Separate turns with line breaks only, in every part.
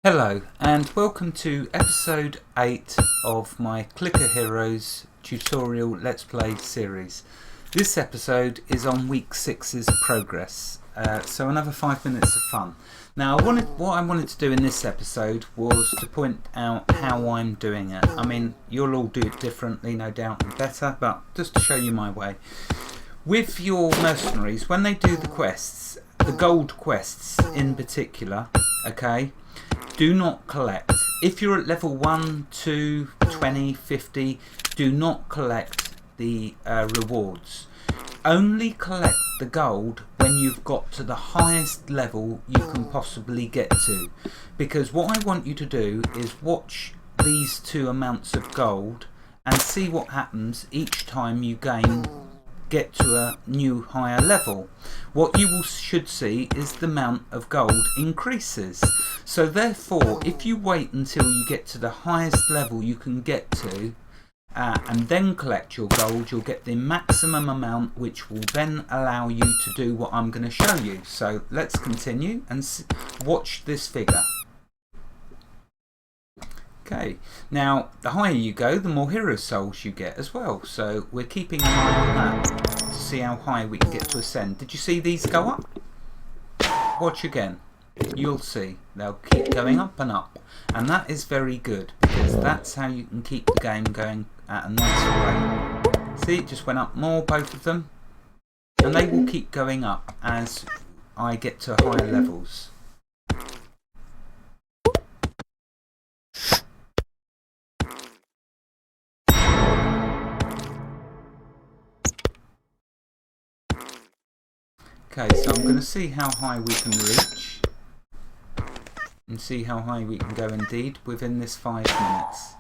Hello and welcome to episode 8 of my Clicker Heroes tutorial Let's Play series. This episode is on week 6's progress, so another 5 minutes of fun. Now what I wanted to do in this episode was to point out how I'm doing it. I mean, you'll all do it differently, no doubt, and better, but just to show you my way. With your mercenaries, when they do the quests, the gold quests in particular, okay, do not collect. If you're at level 1, 2, 20, 50, do not collect the rewards. Only collect the gold when you've got to the highest level you can possibly get to. Because what I want you to do is watch these two amounts of gold and see what happens each time you get to a new higher level. What you should see is the amount of gold increases. So therefore, if you wait until you get to the highest level you can get to and then collect your gold, you'll get the maximum amount, which will then allow you to do what I'm going to show you. So let's continue and watch this figure. Okay, now the higher you go, the more hero souls you get as well. So we're keeping an eye on that to see how high we can get to ascend. Did you see these go up? Watch again. You'll see they'll keep going up and up, and that is very good because that's how you can keep the game going at a nice rate. See, it just went up more, both of them, and they will keep going up as I get to higher levels. Okay, so I'm going to see how high we can reach and see how high we can go indeed within this 5 minutes.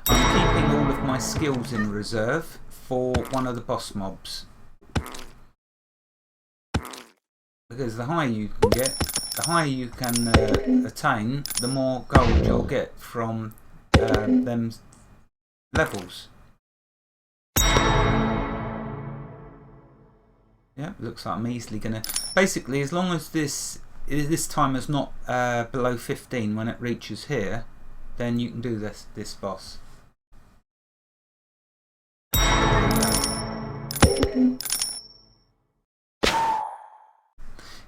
I'm keeping all of my skills in reserve for one of the boss mobs. Because the higher you can get, the higher you can attain, the more gold you'll get from them levels. Yeah, looks like I'm easily going to... Basically, as long as this timer is not below 15 when it reaches here, then you can do this boss.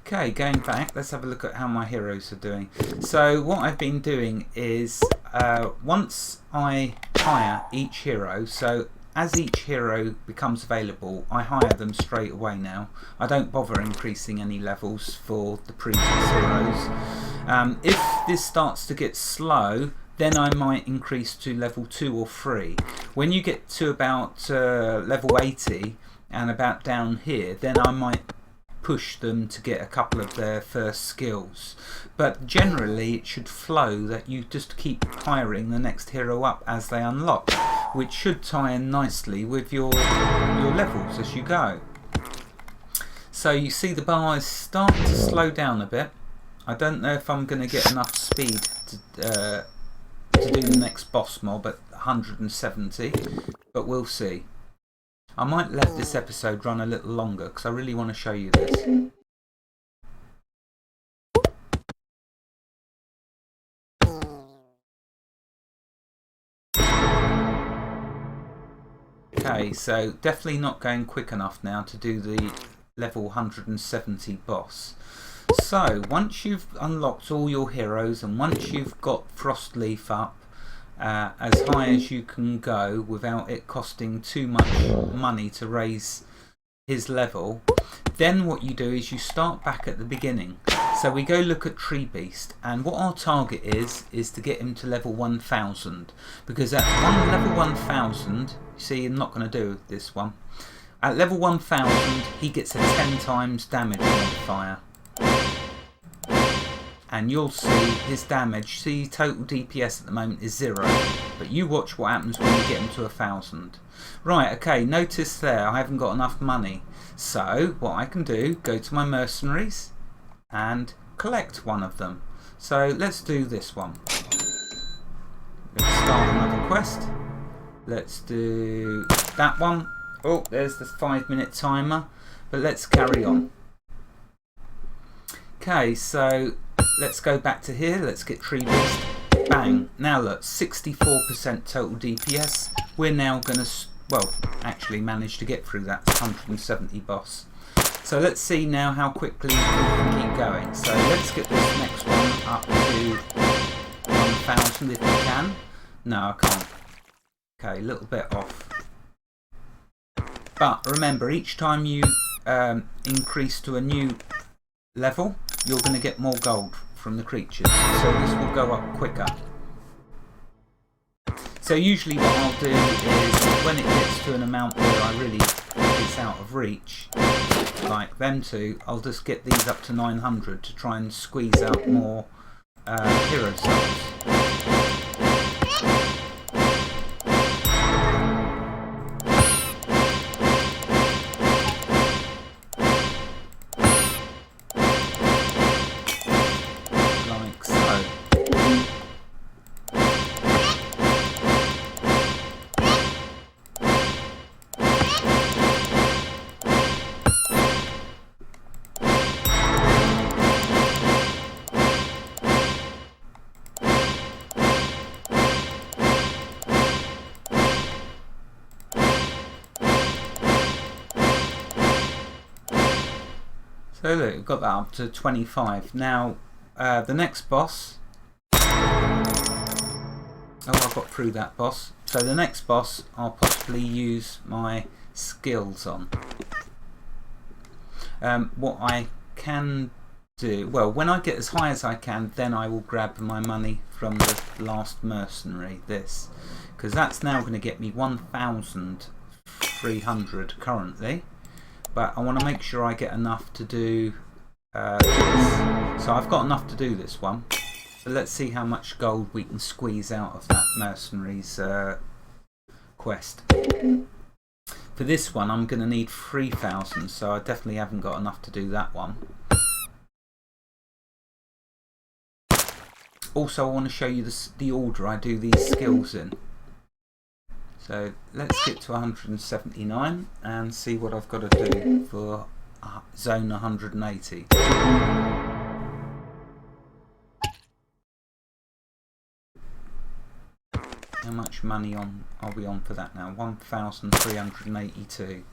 Okay, going back, let's have a look at how my heroes are doing. So what I've been doing is, once I hire each hero, so as each hero becomes available, I hire them straight away now. I don't bother increasing any levels for the previous heroes. If this starts to get slow, then I might increase to level 2 or 3. When you get to about level 80 and about down here, then I might push them to get a couple of their first skills. But generally it should flow that you just keep hiring the next hero up as they unlock, which should tie in nicely with your levels as you go. So you see the bar is starting to slow down a bit. I don't know if I'm going to get enough speed to do the next boss mob at 170, but we'll see. I might let this episode run a little longer because I really want to show you this. Okay, so definitely not going quick enough now to do the level 170 boss. So once you've unlocked all your heroes and once you've got Frostleaf up as high as you can go without it costing too much money to raise his level, then what you do is you start back at the beginning. So we go look at Tree Beast, and what our target is to get him to level 1000, because at level 1000, you see I'm not going to do this one, at level 1000 he gets a 10 times damage modifier. And you'll see his damage, see total DPS at the moment is 0, but you watch what happens when you get him to 1000. Right, okay, notice there I haven't got enough money, so what I can do, go to my mercenaries and collect one of them. So let's do this one. Let's start another quest. Let's do that one. Oh, there's the 5-minute timer, but let's carry on. Okay, so let's go back to here. Let's get Tree Beast. Bang. Now look, 64% total DPS. We're now going to, well, actually manage to get through that 170 boss. So let's see now how quickly we can keep going. So let's get this next one up to 1000 if we can. No, I can't. Okay, a little bit off. But remember, each time you increase to a new level, you're going to get more gold from the creatures. So this will go up quicker. So usually what I'll do is when it gets to an amount where I really it's out of reach, like them two, I'll just get these up to 900 to try and squeeze out more hero souls. So look, we've got that up to 25. Now, the next boss... Oh, I got through that boss. So the next boss, I'll possibly use my skills on. What I can do... Well, when I get as high as I can, then I will grab my money from the last mercenary, this. Because that's now going to get me 1,300 currently. But I want to make sure I get enough to do this. So I've got enough to do this one. But let's see how much gold we can squeeze out of that mercenaries quest. For this one I'm going to need 3,000, so I definitely haven't got enough to do that one. Also I want to show you the order I do these skills in. So let's get to 179 and see what I've got to do for zone 180. How much money are we on for that now? 1,382.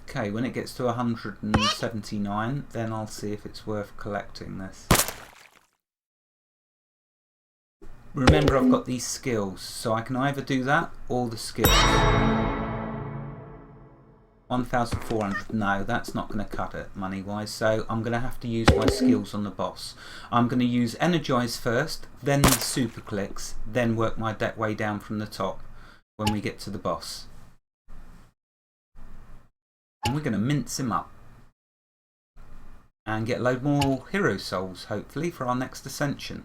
Okay, when it gets to 179, then I'll see if it's worth collecting this. Remember, I've got these skills, so I can either do that or the skills. 1,400, no, that's not going to cut it money-wise, so I'm going to have to use my skills on the boss. I'm going to use Energize first, then Super Clicks, then work my way down from the top when we get to the boss. And we're going to mince him up and get a load more hero souls, hopefully, for our next ascension.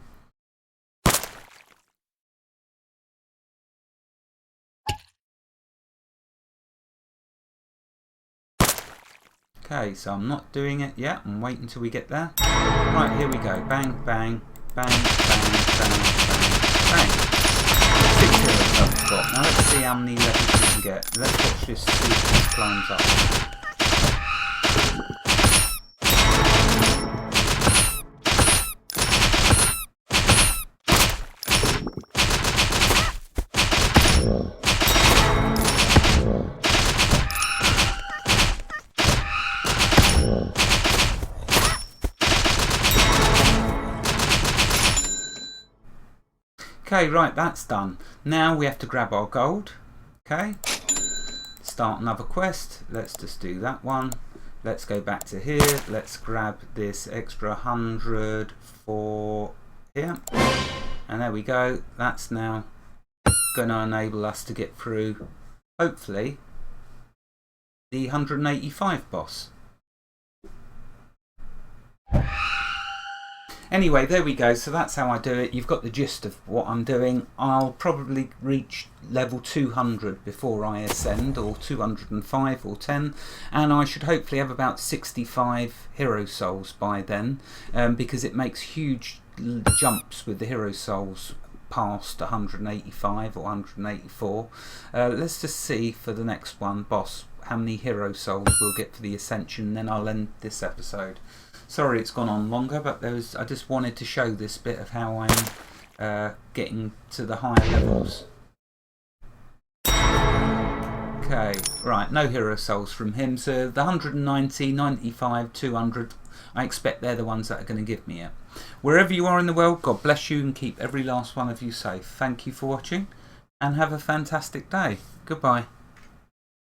Okay, so I'm not doing it yet. I'm waiting until we get there. Right, here we go. Bang, bang, bang, bang, bang, bang, bang. 6 hero souls I've got. Now let's see how many levels we can get. Let's watch this see if this climbs up. Okay, right, that's done. Now we have to grab our gold. Okay, start another quest. Let's just do that one. Let's go back to here. Let's grab this extra 100 for here. And there we go. That's now going to enable us to get through, hopefully, the 185 boss. Anyway, there we go. So that's how I do it. You've got the gist of what I'm doing. I'll probably reach level 200 before I ascend, or 205 or 10, and I should hopefully have about 65 hero souls by then, because it makes huge jumps with the hero souls past 185 or 184. Let's just see for the next one, boss, how many hero souls we'll get for the Ascension, then I'll end this episode. Sorry it's gone on longer, but I just wanted to show this bit of how I'm getting to the higher levels. Okay, right, no hero souls from him, so the 190, 95, 200, I expect they're the ones that are going to give me it. Wherever you are in the world, God bless you and keep every last one of you safe. Thank you for watching and have a fantastic day. Goodbye.